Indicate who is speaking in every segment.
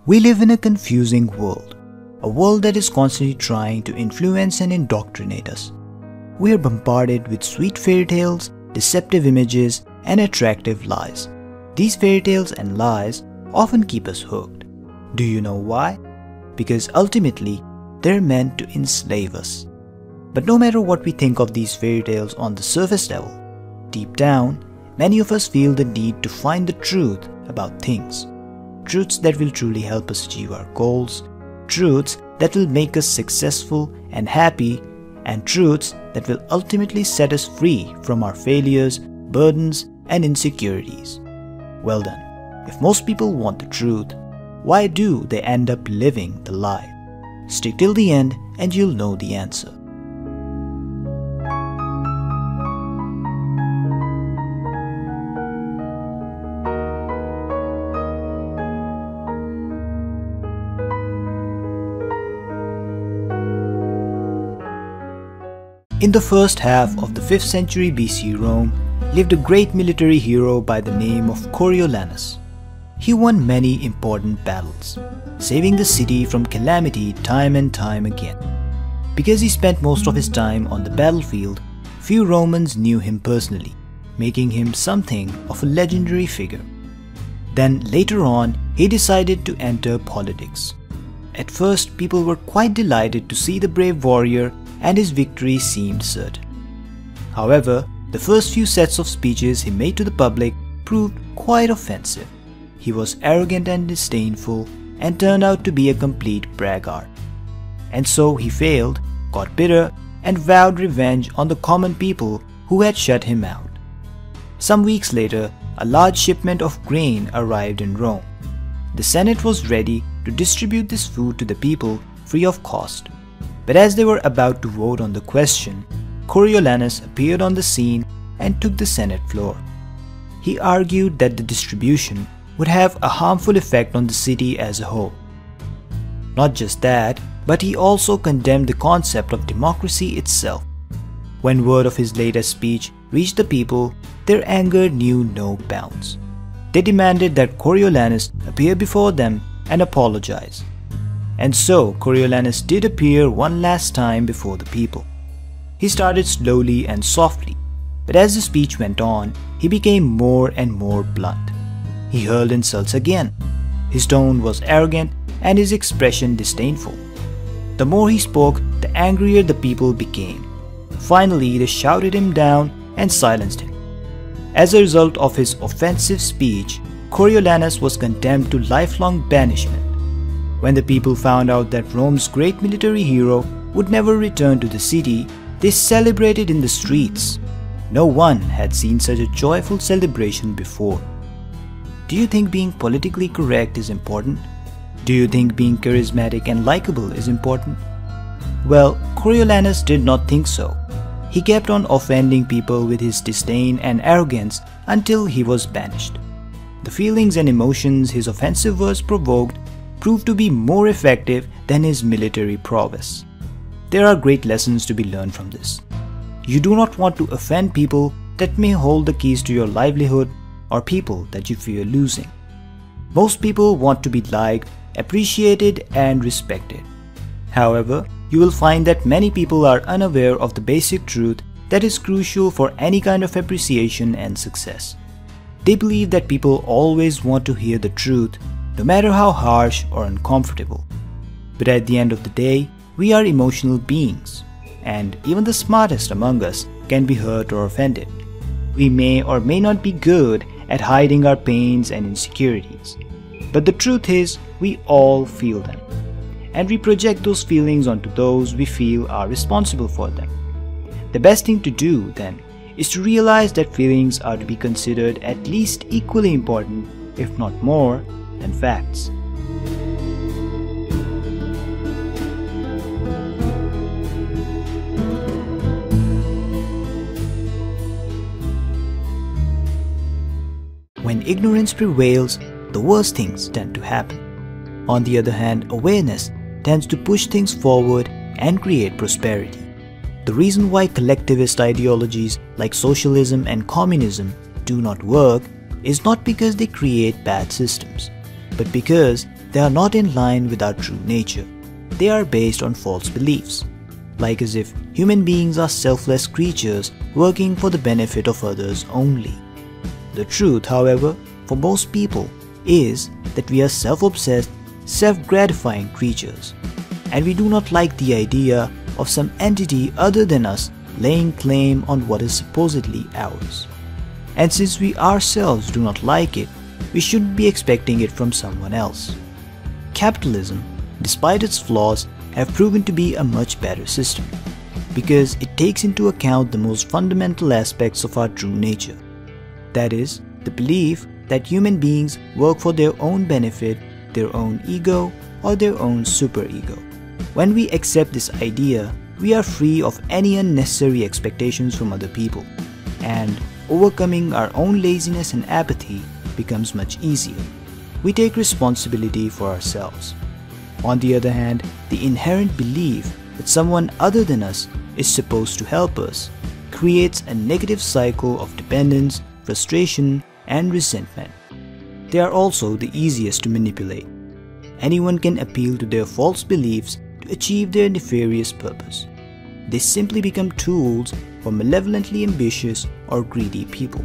Speaker 1: We live in a confusing world, a world that is constantly trying to influence and indoctrinate us. We are bombarded with sweet fairy tales, deceptive images, and attractive lies. These fairy tales and lies often keep us hooked. Do you know why? Because ultimately, they're meant to enslave us. But no matter what we think of these fairy tales on the surface level, deep down, many of us feel the need to find the truth about things. Truths that will truly help us achieve our goals, truths that will make us successful and happy, and truths that will ultimately set us free from our failures, burdens, and insecurities. Well then, if most people want the truth, why do they end up living the lie? Stick till the end and you'll know the answer. In the first half of the 5th century BC Rome lived a great military hero by the name of Coriolanus. He won many important battles, saving the city from calamity time and time again. Because he spent most of his time on the battlefield, few Romans knew him personally, making him something of a legendary figure. Then later on, he decided to enter politics. At first, people were quite delighted to see the brave warrior, and his victory seemed certain. However, the first few sets of speeches he made to the public proved quite offensive. He was arrogant and disdainful and turned out to be a complete braggart. And so he failed, got bitter, and vowed revenge on the common people who had shut him out. Some weeks later, a large shipment of grain arrived in Rome. The Senate was ready to distribute this food to the people free of cost. But as they were about to vote on the question, Coriolanus appeared on the scene and took the Senate floor. He argued that the distribution would have a harmful effect on the city as a whole. Not just that, but he also condemned the concept of democracy itself. When word of his latest speech reached the people, their anger knew no bounds. They demanded that Coriolanus appear before them and apologize. And so Coriolanus did appear one last time before the people. He started slowly and softly, but as the speech went on, he became more and more blunt. He hurled insults again. His tone was arrogant and his expression disdainful. The more he spoke, the angrier the people became. Finally, they shouted him down and silenced him. As a result of his offensive speech, Coriolanus was condemned to lifelong banishment. When the people found out that Rome's great military hero would never return to the city, they celebrated in the streets. No one had seen such a joyful celebration before. Do you think being politically correct is important? Do you think being charismatic and likable is important? Well, Coriolanus did not think so. He kept on offending people with his disdain and arrogance until he was banished. The feelings and emotions his offensive words provoked proved to be more effective than his military prowess. There are great lessons to be learned from this. You do not want to offend people that may hold the keys to your livelihood or people that you fear losing. Most people want to be liked, appreciated, and respected. However, you will find that many people are unaware of the basic truth that is crucial for any kind of appreciation and success. They believe that people always want to hear the truth, no matter how harsh or uncomfortable. But at the end of the day, we are emotional beings, and even the smartest among us can be hurt or offended. We may or may not be good at hiding our pains and insecurities, but the truth is we all feel them, and we project those feelings onto those we feel are responsible for them. The best thing to do, then, is to realize that feelings are to be considered at least equally important, if not more, than facts. When ignorance prevails, the worst things tend to happen. On the other hand, awareness tends to push things forward and create prosperity. The reason why collectivist ideologies like socialism and communism do not work is not because they create bad systems, but because they are not in line with our true nature. They are based on false beliefs, like as if human beings are selfless creatures working for the benefit of others only. The truth, however, for most people is that we are self-obsessed, self-gratifying creatures, and we do not like the idea of some entity other than us laying claim on what is supposedly ours. And since we ourselves do not like it, we shouldn't be expecting it from someone else. Capitalism, despite its flaws, have proven to be a much better system because it takes into account the most fundamental aspects of our true nature. That is, the belief that human beings work for their own benefit, their own ego, or their own superego. When we accept this idea, we are free of any unnecessary expectations from other people, and overcoming our own laziness and apathy becomes much easier. We take responsibility for ourselves. On the other hand, the inherent belief that someone other than us is supposed to help us creates a negative cycle of dependence, frustration, and resentment. They are also the easiest to manipulate. Anyone can appeal to their false beliefs to achieve their nefarious purpose. They simply become tools for malevolently ambitious or greedy people.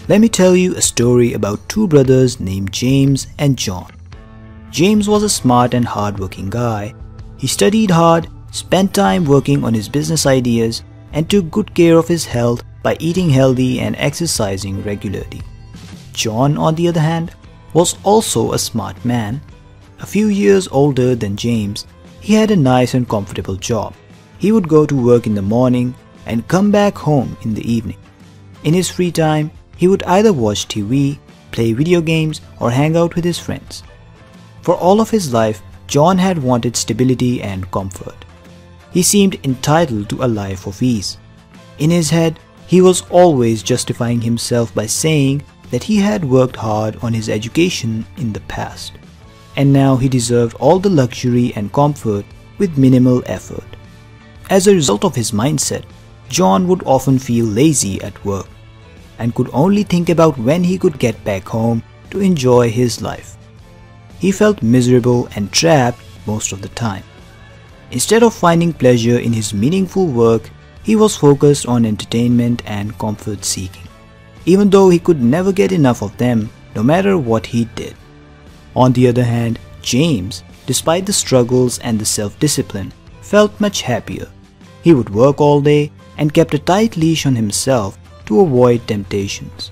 Speaker 1: Let me tell you a story about two brothers named James and John. James was a smart and hard-working guy. He studied hard, spent time working on his business ideas, and took good care of his health by eating healthy and exercising regularly. John, on the other hand, was also a smart man. A few years older than James, he had a nice and comfortable job. He would go to work in the morning and come back home in the evening. In his free time, he would either watch TV, play video games, or hang out with his friends. For all of his life, John had wanted stability and comfort. He seemed entitled to a life of ease. In his head, he was always justifying himself by saying that he had worked hard on his education in the past, and now he deserved all the luxury and comfort with minimal effort. As a result of his mindset, John would often feel lazy at work and could only think about when he could get back home to enjoy his life. He felt miserable and trapped most of the time. Instead of finding pleasure in his meaningful work, he was focused on entertainment and comfort seeking, even though he could never get enough of them no matter what he did. On the other hand, James, despite the struggles and the self-discipline, felt much happier. He would work all day and kept a tight leash on himself to avoid temptations.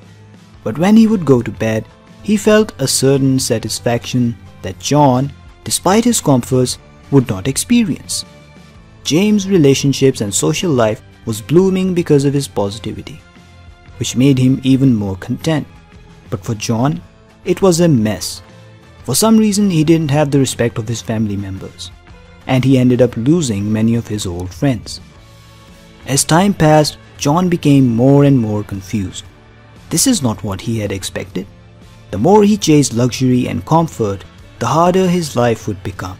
Speaker 1: But when he would go to bed, he felt a certain satisfaction that John, despite his comforts, would not experience. James' relationships and social life was blooming because of his positivity, which made him even more content. But for John, it was a mess. For some reason, he didn't have the respect of his family members, and he ended up losing many of his old friends. As time passed, John became more and more confused. This is not what he had expected. The more he chased luxury and comfort, the harder his life would become.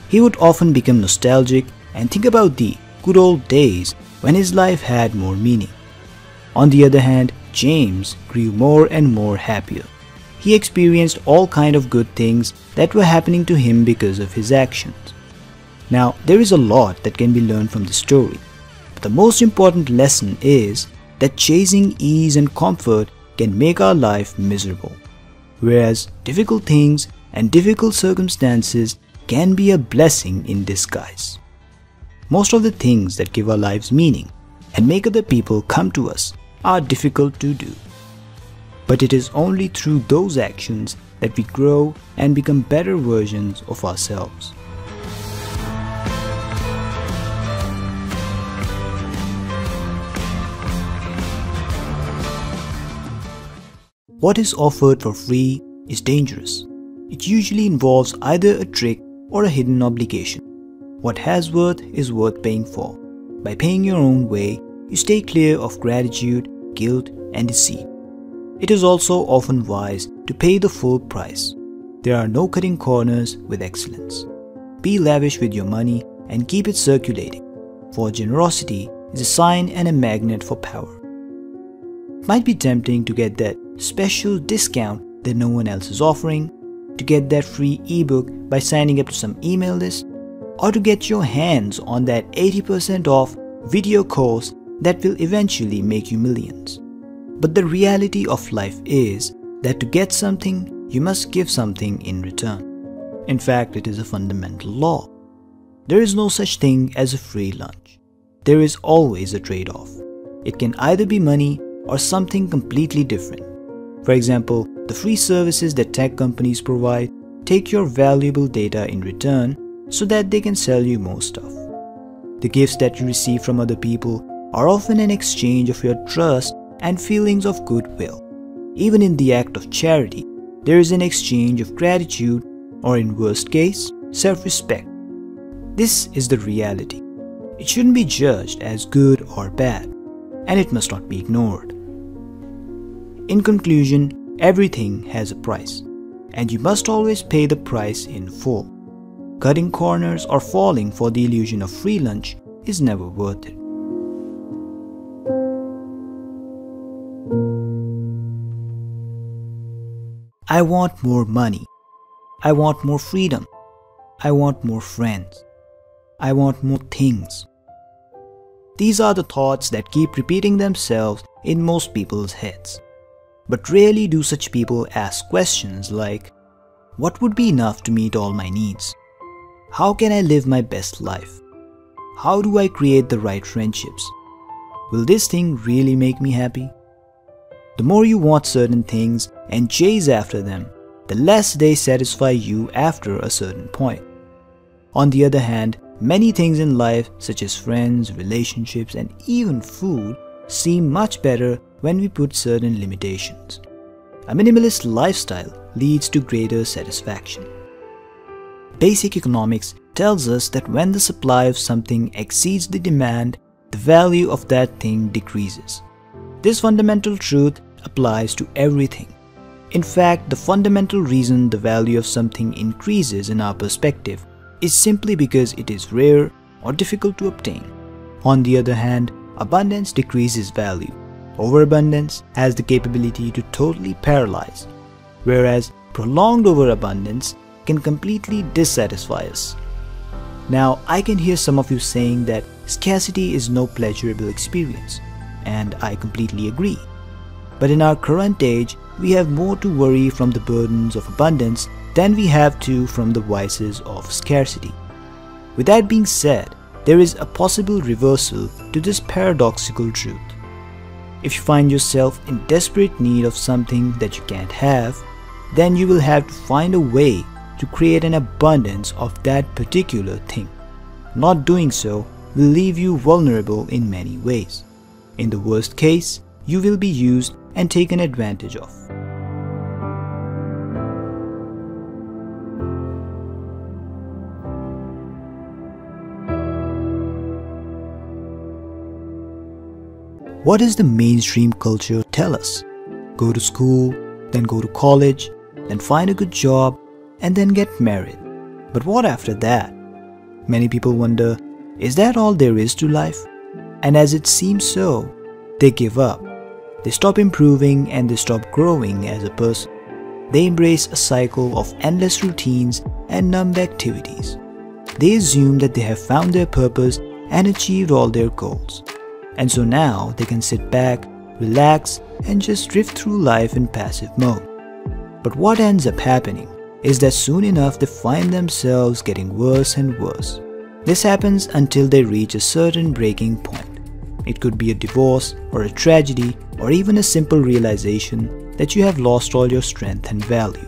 Speaker 1: He would often become nostalgic and think about the good old days when his life had more meaning. On the other hand, James grew more and more happier. He experienced all kinds of good things that were happening to him because of his actions. Now, there is a lot that can be learned from the story. But the most important lesson is that chasing ease and comfort can make our life miserable, whereas difficult things and difficult circumstances can be a blessing in disguise. Most of the things that give our lives meaning and make other people come to us are difficult to do. But it is only through those actions that we grow and become better versions of ourselves. What is offered for free is dangerous. It usually involves either a trick or a hidden obligation. What has worth is worth paying for. By paying your own way, you stay clear of gratitude, guilt, and deceit. It is also often wise to pay the full price. There are no cutting corners with excellence. Be lavish with your money and keep it circulating, for generosity is a sign and a magnet for power. It might be tempting to get that special discount that no one else is offering, to get that free ebook by signing up to some email list, or to get your hands on that 80% off video course that will eventually make you millions. But the reality of life is that to get something, you must give something in return. In fact, it is a fundamental law. There is no such thing as a free lunch. There is always a trade-off. It can either be money or something completely different. For example, the free services that tech companies provide take your valuable data in return so that they can sell you more stuff. The gifts that you receive from other people are often an exchange of your trust and feelings of goodwill. Even in the act of charity, there is an exchange of gratitude or, in worst case, self-respect. This is the reality. It shouldn't be judged as good or bad, and it must not be ignored. In conclusion, everything has a price, and you must always pay the price in full. Cutting corners or falling for the illusion of free lunch is never worth it. I want more money. I want more freedom. I want more friends. I want more things. These are the thoughts that keep repeating themselves in most people's heads. But rarely do such people ask questions like, what would be enough to meet all my needs? How can I live my best life? How do I create the right friendships? Will this thing really make me happy? The more you want certain things and chase after them, the less they satisfy you after a certain point. On the other hand, many things in life such as friends, relationships, and even food seem much better when we put certain limitations. A minimalist lifestyle leads to greater satisfaction. Basic economics tells us that when the supply of something exceeds the demand, the value of that thing decreases. This fundamental truth applies to everything. In fact, the fundamental reason the value of something increases in our perspective is simply because it is rare or difficult to obtain. On the other hand, abundance decreases value. Overabundance has the capability to totally paralyze, whereas prolonged overabundance can completely dissatisfy us. Now, I can hear some of you saying that scarcity is no pleasurable experience, and I completely agree. But in our current age, we have more to worry from the burdens of abundance than we have to from the vices of scarcity. With that being said, there is a possible reversal to this paradoxical truth. If you find yourself in desperate need of something that you can't have, then you will have to find a way to create an abundance of that particular thing. Not doing so will leave you vulnerable in many ways. In the worst case, you will be used and taken advantage of. What does the mainstream culture tell us? Go to school, then go to college, then find a good job, and then get married. But what after that? Many people wonder, is that all there is to life? And as it seems so, they give up. They stop improving and they stop growing as a person. They embrace a cycle of endless routines and numbed activities. They assume that they have found their purpose and achieved all their goals. And so now they can sit back, relax, and just drift through life in passive mode. But what ends up happening is that soon enough they find themselves getting worse and worse. This happens until they reach a certain breaking point. It could be a divorce or a tragedy or even a simple realization that you have lost all your strength and value.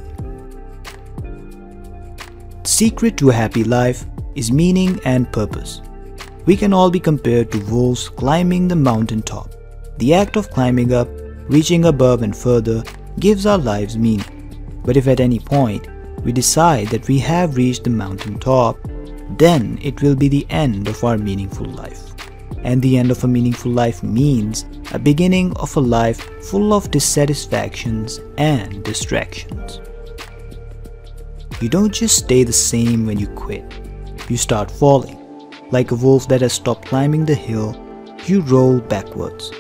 Speaker 1: The secret to a happy life is meaning and purpose. We can all be compared to wolves climbing the mountaintop. The act of climbing up, reaching above and further, gives our lives meaning. But if at any point we decide that we have reached the mountaintop, then it will be the end of our meaningful life. And the end of a meaningful life means a beginning of a life full of dissatisfactions and distractions. You don't just stay the same when you quit. You start falling. Like a wolf that has stopped climbing the hill, you roll backwards.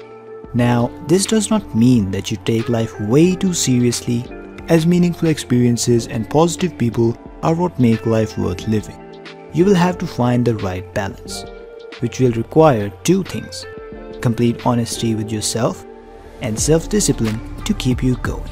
Speaker 1: Now, this does not mean that you take life way too seriously, as meaningful experiences and positive people are what make life worth living. You will have to find the right balance, which will require two things: complete honesty with yourself and self-discipline to keep you going.